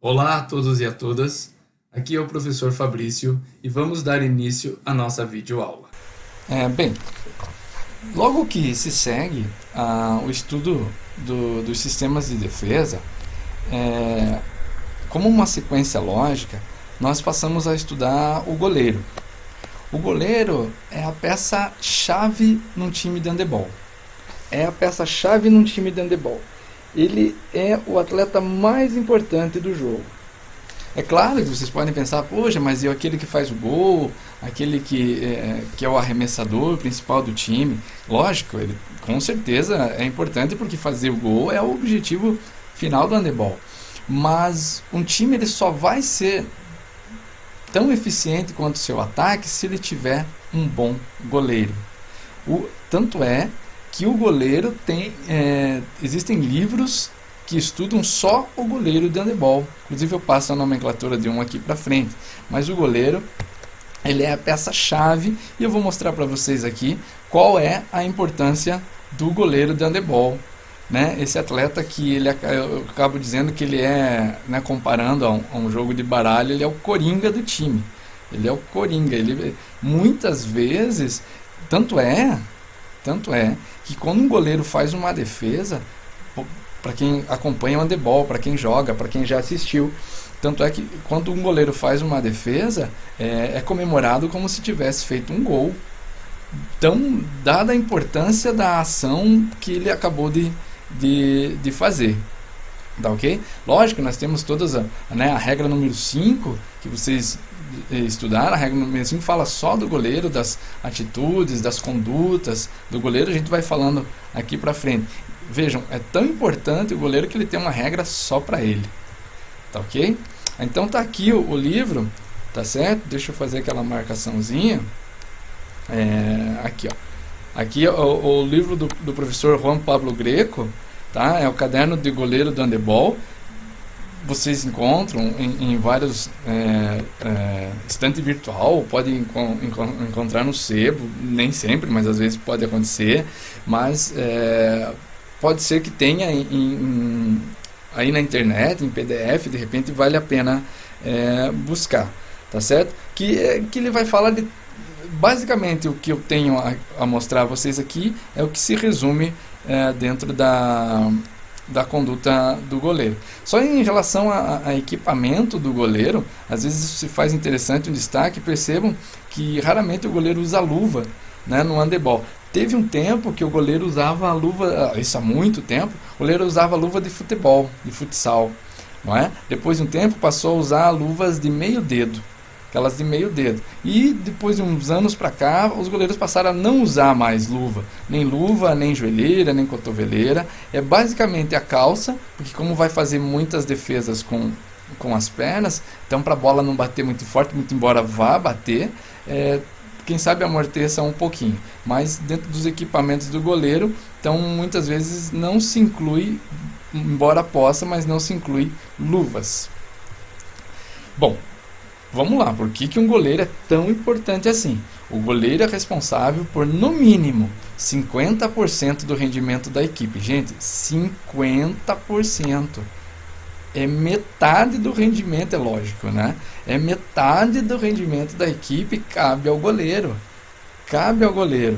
Olá a todos e a todas, aqui é o professor Fabrício e vamos dar início à nossa videoaula. Bem, logo que se segue o estudo dos sistemas de defesa, como uma sequência lógica, nós passamos a estudar o goleiro. O goleiro é a peça-chave num time de handebol. É a peça-chave num time de handebol. Ele é o atleta mais importante do jogo. É claro que vocês podem pensar, poxa, mas e aquele que faz o gol, aquele que é o arremessador principal do time? Lógico, ele com certeza é importante porque fazer o gol é o objetivo final do handebol. Mas um time ele só vai ser tão eficiente quanto o seu ataque se ele tiver um bom goleiro. Tanto é que o goleiro existem livros que estudam só o goleiro de handebol. Inclusive eu passo a nomenclatura de um aqui para frente. Mas o goleiro, ele é a peça-chave e eu vou mostrar para vocês aqui qual é a importância do goleiro de handebol. Né? Esse atleta que eu acabo dizendo que ele é, né, comparando a um jogo de baralho, ele é o coringa do time. Ele é o coringa. Muitas vezes, tanto é que quando um goleiro faz uma defesa, para quem acompanha o handebol, para quem joga, para quem já assistiu. Tanto é que quando um goleiro faz uma defesa, é comemorado como se tivesse feito um gol. Então, dada a importância da ação que ele acabou de fazer. Tá ok? Lógico, nós temos todas a regra número 5, que vocês estudaram. A regra número 5 fala só do goleiro, das atitudes, das condutas do goleiro. A gente vai falando aqui pra frente. Vejam, é tão importante o goleiro que ele tem uma regra só para ele. Tá ok? Então tá aqui o livro, tá certo? Deixa eu fazer aquela marcaçãozinha. Aqui, ó. Aqui é o livro do professor Juan Pablo Greco, tá? É o caderno de goleiro do handebol. Vocês encontram em vários estante virtual, pode encontrar no sebo, nem sempre, mas às vezes pode acontecer. Mas pode ser que tenha aí na internet, em PDF, de repente vale a pena buscar, tá certo? Que ele vai falar de basicamente o que eu tenho a mostrar a vocês aqui é o que se resume dentro da conduta do goleiro. Só em relação a equipamento do goleiro, às vezes isso se faz interessante um destaque. Percebam que raramente o goleiro usa luva, né, no handebol. Teve um tempo que o goleiro usava a luva, isso há muito tempo, o goleiro usava a luva de futebol, de futsal, não é? Depois de um tempo passou a usar luvas de meio dedo, aquelas de meio dedo. E depois de uns anos para cá, os goleiros passaram a não usar mais luva, nem joelheira, nem cotoveleira. É basicamente a calça, porque como vai fazer muitas defesas com as pernas, então para a bola não bater muito forte, muito embora vá bater, quem sabe amorteça um pouquinho, mas dentro dos equipamentos do goleiro, então muitas vezes não se inclui, embora possa, mas não se inclui luvas. Bom, vamos lá, por que um goleiro é tão importante assim? O goleiro é responsável por, no mínimo, 50% do rendimento da equipe. Gente, 50%. É metade do rendimento, é lógico, né? É metade do rendimento da equipe, cabe ao goleiro. Cabe ao goleiro.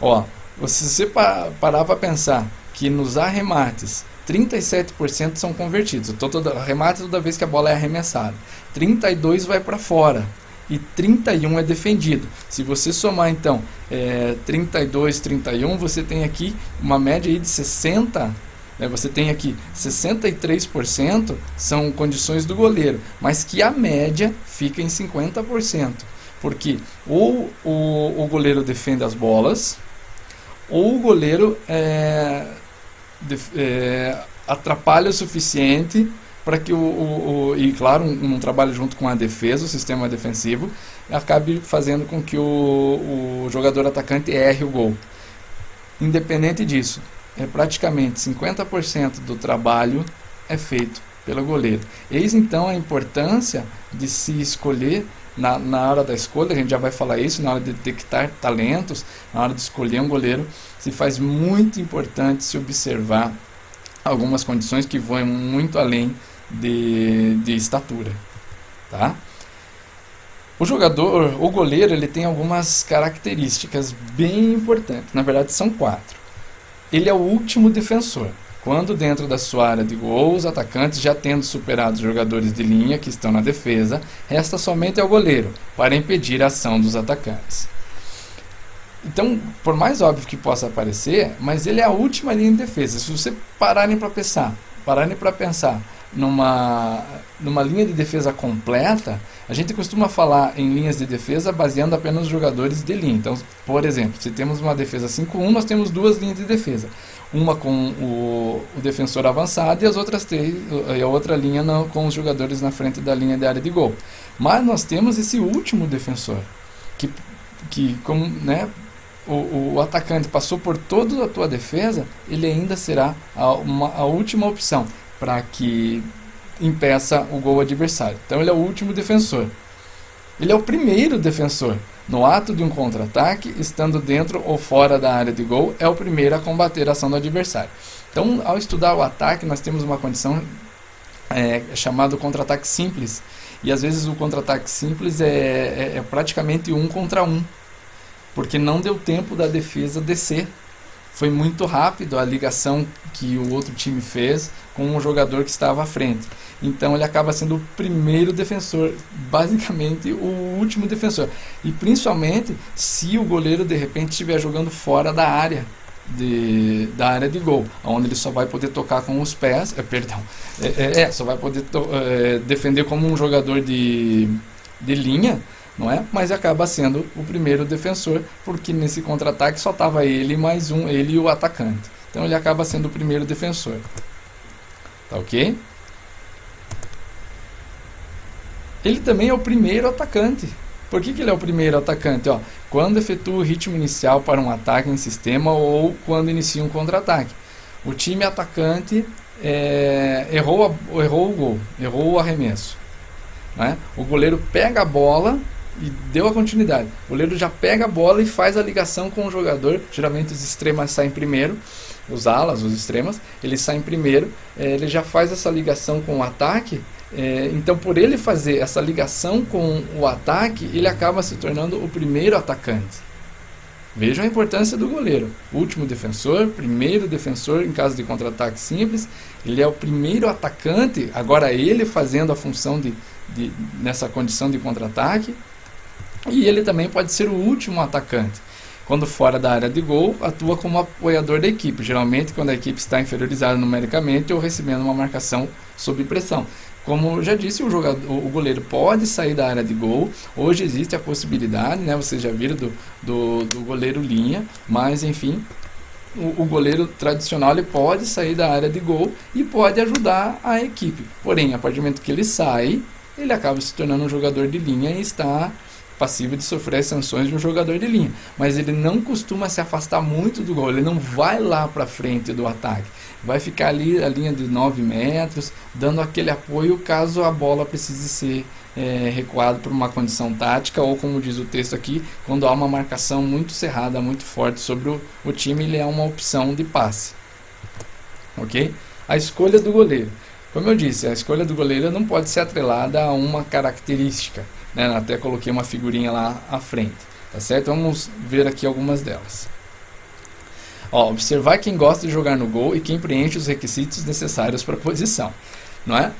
Ó, se você parar para pensar que nos arremates 37% são convertidos. Todo arremate toda vez que a bola é arremessada. 32 vai para fora e 31 é defendido. Se você somar então 32, 31, você tem aqui uma média aí de 60. Você tem aqui 63% são condições do goleiro, mas que a média fica em 50%. Porque ou o goleiro defende as bolas, ou o goleiro atrapalha o suficiente para que e claro, um trabalho junto com a defesa, o sistema defensivo, acabe fazendo com que o jogador atacante erre o gol. Independente disso, praticamente 50% do trabalho é feito pelo goleiro. Eis então a importância de se escolher na hora da escolha. A gente já vai falar isso, na hora de detectar talentos, na hora de escolher um goleiro, se faz muito importante se observar algumas condições que vão muito além de estatura, tá? O goleiro, ele tem algumas características bem importantes. Na verdade, são 4. Ele é o último defensor. Quando dentro da sua área de gol, os atacantes já tendo superado os jogadores de linha que estão na defesa, resta somente ao goleiro para impedir a ação dos atacantes. Então, por mais óbvio que possa parecer, mas ele é a última linha de defesa. Se você pararem para pensar numa linha de defesa completa, a gente costuma falar em linhas de defesa baseando apenas os jogadores de linha. Então, por exemplo, se temos uma defesa 5-1, nós temos 2 linhas de defesa. Uma com o defensor avançado e a outra linha com os jogadores na frente da linha de área de gol. Mas nós temos esse último defensor, que como, né, o atacante passou por toda a tua defesa, ele ainda será a última opção para que impeça o gol adversário. Então ele é o último defensor. Ele é o primeiro defensor. No ato de um contra-ataque, estando dentro ou fora da área de gol, é o primeiro a combater a ação do adversário. Então, ao estudar o ataque, nós temos uma condição chamada contra-ataque simples. E às vezes o contra-ataque simples é praticamente 1 contra 1, porque não deu tempo da defesa descer. Foi muito rápido a ligação que o outro time fez com o jogador que estava à frente. Então ele acaba sendo o primeiro defensor, basicamente o último defensor. E principalmente se o goleiro de repente estiver jogando fora da área de gol, onde ele só vai poder tocar com os pés, só vai poder defender como um jogador de linha, não é? Mas acaba sendo o primeiro defensor, porque nesse contra-ataque só estava ele mais ele e o atacante. Então ele acaba sendo o primeiro defensor. Tá ok? Ele também é o primeiro atacante. Por que ele é o primeiro atacante? Quando efetua o ritmo inicial para um ataque em sistema ou quando inicia um contra-ataque. O time atacante errou o gol, errou o arremesso, né? O goleiro pega a bola e deu a continuidade. O goleiro já pega a bola e faz a ligação com o jogador. Geralmente os extremas saem primeiro, os alas, os extremas, eles saem primeiro. Ele já faz essa ligação com o ataque. Então, por ele fazer essa ligação com o ataque, ele acaba se tornando o primeiro atacante. Vejam a importância do goleiro. Último defensor, primeiro defensor em caso de contra-ataque simples. Ele é o primeiro atacante, agora ele fazendo a função nessa condição de contra-ataque. E ele também pode ser o último atacante. Quando fora da área de gol, atua como apoiador da equipe, geralmente quando a equipe está inferiorizada numericamente ou recebendo uma marcação sob pressão. Como eu já disse, o goleiro pode sair da área de gol. Hoje existe a possibilidade, né? Vocês já viram do goleiro linha, mas enfim, o goleiro tradicional ele pode sair da área de gol e pode ajudar a equipe. Porém, a partir do momento que ele sai, ele acaba se tornando um jogador de linha e está passível de sofrer as sanções de um jogador de linha. Mas ele não costuma se afastar muito do gol, ele não vai lá para frente do ataque. Vai ficar ali a linha de 9 metros, dando aquele apoio caso a bola precise ser recuada por uma condição tática, ou como diz o texto aqui, quando há uma marcação muito cerrada, muito forte sobre o time, ele é uma opção de passe. Ok? A escolha do goleiro. Como eu disse, a escolha do goleiro não pode ser atrelada a uma característica, né? Até coloquei uma figurinha lá à frente, tá certo? Vamos ver aqui algumas delas. Observar quem gosta de jogar no gol e quem preenche os requisitos necessários para a posição, não é?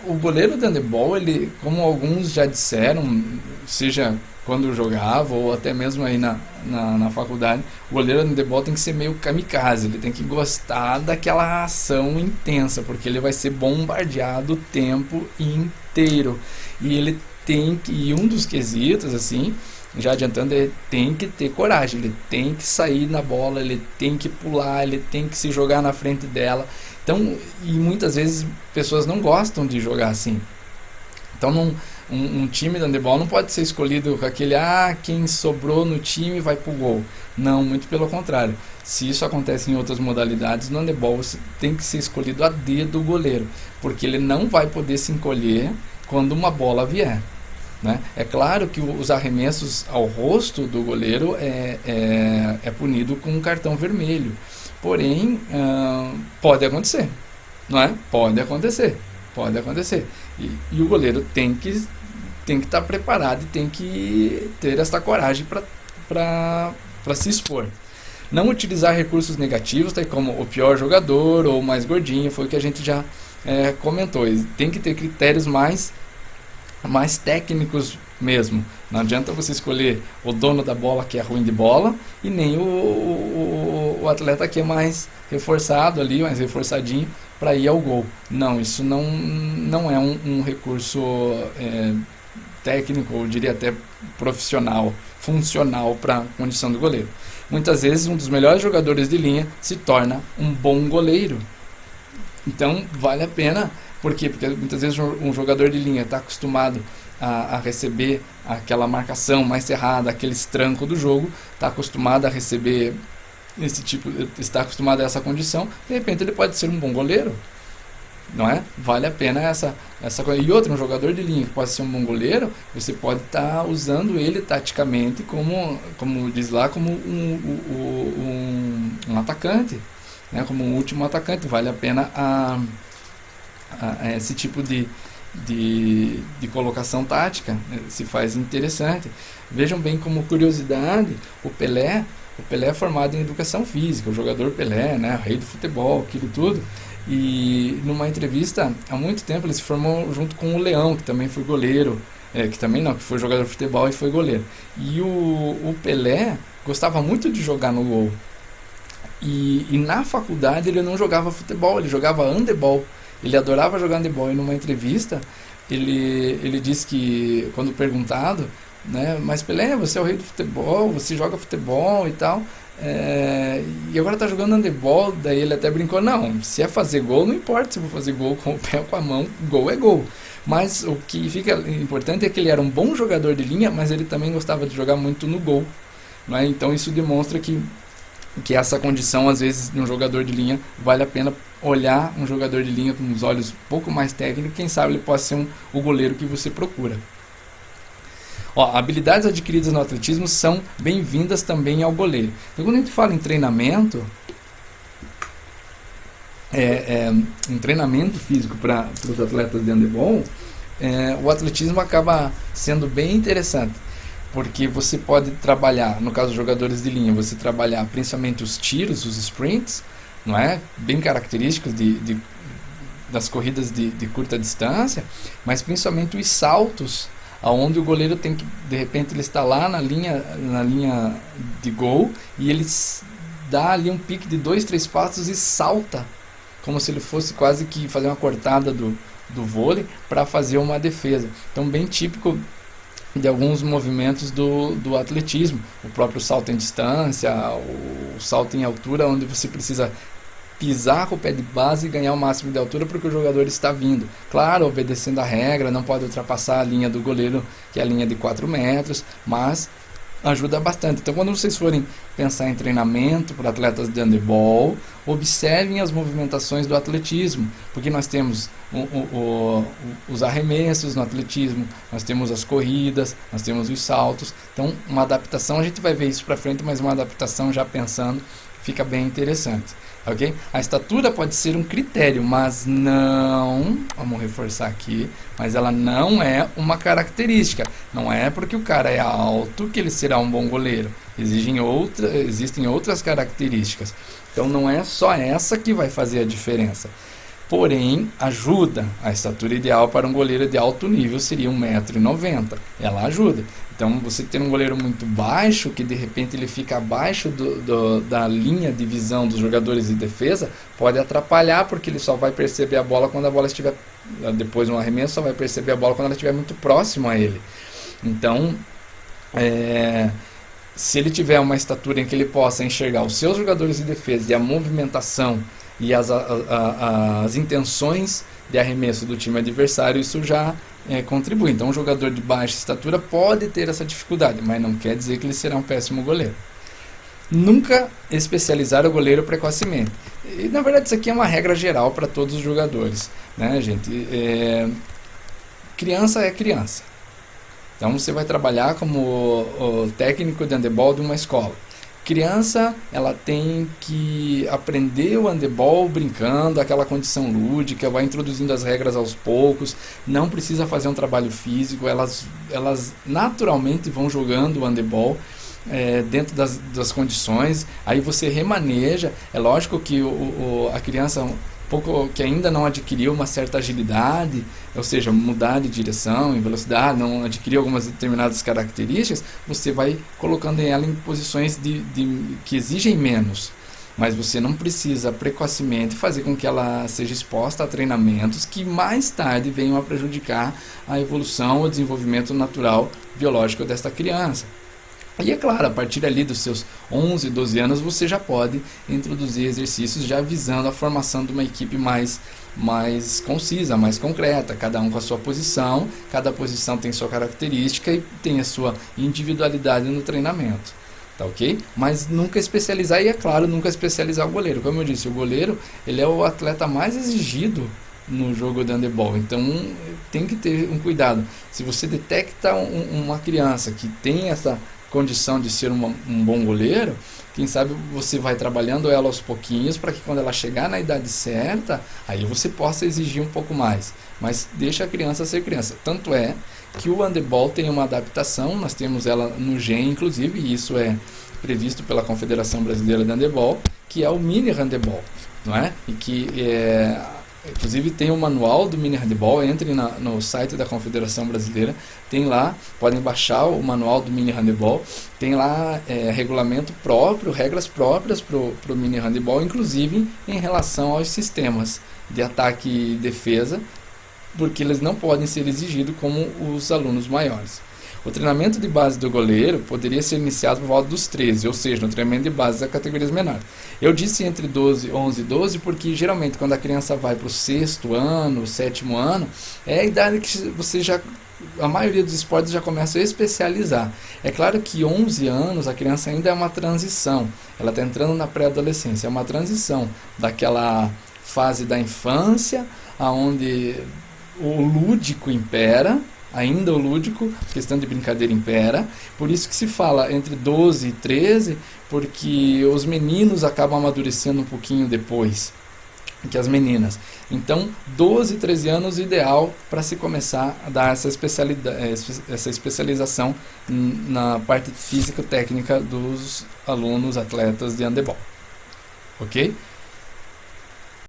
O goleiro de handebol, ele, como alguns já disseram, seja quando jogava ou até mesmo aí na faculdade, o goleiro de handebol tem que ser meio kamikaze, ele tem que gostar daquela ação intensa, porque ele vai ser bombardeado o tempo inteiro. E ele e um dos quesitos, assim, já adiantando, ele tem que ter coragem, ele tem que sair na bola, ele tem que pular, ele tem que se jogar na frente dela. Então, e muitas vezes pessoas não gostam de jogar assim. Então, um time de handebol não pode ser escolhido com aquele, quem sobrou no time vai pro gol. Não, muito pelo contrário. Se isso acontece em outras modalidades, no handebol você tem que ser escolhido a dedo o goleiro, porque ele não vai poder se encolher quando uma bola vier, né? É claro que os arremessos ao rosto do goleiro é punido com um cartão vermelho. Porém, pode acontecer. não é? Pode acontecer, pode acontecer. E o goleiro tem que estar preparado e tem que ter essa coragem para se expor. Não utilizar recursos negativos, tá, como o pior jogador ou o mais gordinho, foi o que a gente já comentou. Tem que ter critérios mais técnicos mesmo. Não adianta você escolher o dono da bola que é ruim de bola e nem o atleta que é mais reforçado ali, mais reforçadinho para ir ao gol. Não, isso não é um recurso técnico, eu diria até profissional, funcional para a condição do goleiro. Muitas vezes um dos melhores jogadores de linha se torna um bom goleiro. Então vale a pena. Por quê? Porque muitas vezes um jogador de linha está acostumado a receber aquela marcação mais cerrada, aquele estranco do jogo, está acostumado a receber está acostumado a essa condição, de repente ele pode ser um bom goleiro, não é? Vale a pena essa coisa. E outro, um jogador de linha que pode ser um bom goleiro, você pode estar usando ele taticamente como diz lá, como um atacante, né? Como um último atacante. Vale a pena esse tipo de colocação tática, se faz interessante. Vejam bem, como curiosidade, o Pelé é formado em educação física, o jogador Pelé, né, o rei do futebol, aquilo tudo. E numa entrevista, há muito tempo, ele se formou junto com o Leão, que também foi goleiro, que foi jogador de futebol e foi goleiro. E o Pelé gostava muito de jogar no gol. E na faculdade ele não jogava futebol, ele jogava handebol. Ele adorava jogar handebol. E numa entrevista ele disse que, quando perguntado, né, mas Pelé, você é o rei do futebol, você joga futebol e tal, e agora tá jogando handebol. Daí ele até brincou, não, se é fazer gol, não importa se eu vou fazer gol com o pé ou com a mão, gol é gol. Mas o que fica importante é que ele era um bom jogador de linha, mas ele também gostava de jogar muito no gol, não é? Então isso demonstra que essa condição, às vezes, de um jogador de linha, vale a pena olhar um jogador de linha com os olhos um pouco mais técnicos. Quem sabe ele possa ser o goleiro que você procura. Habilidades adquiridas no atletismo são bem-vindas também ao goleiro. Então, quando a gente fala em treinamento, um treinamento físico para os atletas de handebol, o atletismo acaba sendo bem interessante. Porque você pode trabalhar, no caso dos jogadores de linha, você trabalhar principalmente os tiros, os sprints, não é? Bem característicos das corridas de curta distância, mas principalmente os saltos, aonde o goleiro tem que, de repente, ele está lá na linha de gol e ele dá ali um pique de 2, 3 passos e salta, como se ele fosse quase que fazer uma cortada do vôlei para fazer uma defesa. Então, bem típico de alguns movimentos do atletismo, o próprio salto em distância, o salto em altura, onde você precisa pisar com o pé de base e ganhar o máximo de altura porque o jogador está vindo. Claro, obedecendo a regra, não pode ultrapassar a linha do goleiro, que é a linha de 4 metros, mas ajuda bastante. Então, quando vocês forem pensar em treinamento para atletas de handebol, observem as movimentações do atletismo, porque nós temos os arremessos no atletismo, nós temos as corridas, nós temos os saltos. Então, uma adaptação, a gente vai ver isso para frente, mas uma adaptação já pensando, fica bem interessante. Okay? A estatura pode ser um critério, mas não, vamos reforçar aqui, mas ela não é uma característica. Não é porque o cara é alto que ele será um bom goleiro. Existem outras características. Então não é só essa que vai fazer a diferença. Porém, ajuda. A estatura ideal para um goleiro de alto nível seria 1,90 m. Ela ajuda. Então, você ter um goleiro muito baixo, que de repente ele fica abaixo da linha de visão dos jogadores de defesa, pode atrapalhar, porque ele só vai perceber a bola quando a bola estiver, depois de um arremesso, só vai perceber a bola quando ela estiver muito próximo a ele. Então, se ele tiver uma estatura em que ele possa enxergar os seus jogadores de defesa e a movimentação e as intenções de arremesso do time adversário, isso já contribui. Então, um jogador de baixa estatura pode ter essa dificuldade, mas não quer dizer que ele será um péssimo goleiro. Nunca especializar o goleiro precocemente. E, na verdade, isso aqui é uma regra geral para todos os jogadores, né, gente? Criança é criança. Então, você vai trabalhar como o técnico de handebol de uma escola. Criança, ela tem que aprender o handebol brincando, aquela condição lúdica, vai introduzindo as regras aos poucos, não precisa fazer um trabalho físico, elas naturalmente vão jogando o handebol dentro das condições, aí você remaneja. É lógico que a criança pouco que ainda não adquiriu uma certa agilidade, ou seja, mudar de direção e velocidade, não adquiriu algumas determinadas características, você vai colocando ela em posições que exigem menos. Mas você não precisa precocemente fazer com que ela seja exposta a treinamentos que mais tarde venham a prejudicar a evolução ou desenvolvimento natural biológico desta criança. E é claro, a partir ali dos seus 11, 12 anos, você já pode introduzir exercícios já visando a formação de uma equipe mais concisa, mais concreta, cada um com a sua posição, cada posição tem sua característica e tem a sua individualidade no treinamento. Tá ok? Mas nunca especializar, e é claro, nunca especializar o goleiro. Como eu disse, o goleiro ele é o atleta mais exigido no jogo de handebol, então tem que ter um cuidado. Se você detecta uma criança que tem essa condição de ser um bom goleiro, quem sabe você vai trabalhando ela aos pouquinhos para que quando ela chegar na idade certa, aí você possa exigir um pouco mais, mas deixa a criança ser criança. Tanto é que o handebol tem uma adaptação, nós temos ela no GEM inclusive, e isso é previsto pela Confederação Brasileira de Handebol, que é o mini handebol, não é? E que inclusive tem o manual do mini handebol, entre no site da Confederação Brasileira, tem lá, podem baixar o manual do mini handebol, tem lá regulamento próprio, regras próprias para o mini handebol, inclusive em relação aos sistemas de ataque e defesa, porque eles não podem ser exigidos como os alunos maiores. O treinamento de base do goleiro poderia ser iniciado por volta dos 13, ou seja, no treinamento de base das categorias menores. Eu disse entre 11 e 12 porque geralmente quando a criança vai para o 6º ano, 7º ano, é a idade que você a maioria dos esportes já começa a especializar. É claro que 11 anos a criança ainda é uma transição, ela está entrando na pré-adolescência, é uma transição daquela fase da infância, onde o lúdico impera, ainda o lúdico, questão de brincadeira impera, por isso que se fala entre 12 e 13, porque os meninos acabam amadurecendo um pouquinho depois que as meninas. Então, 12, 13 anos ideal para se começar a dar essa especialização na parte física técnica dos alunos atletas de handebol. Ok?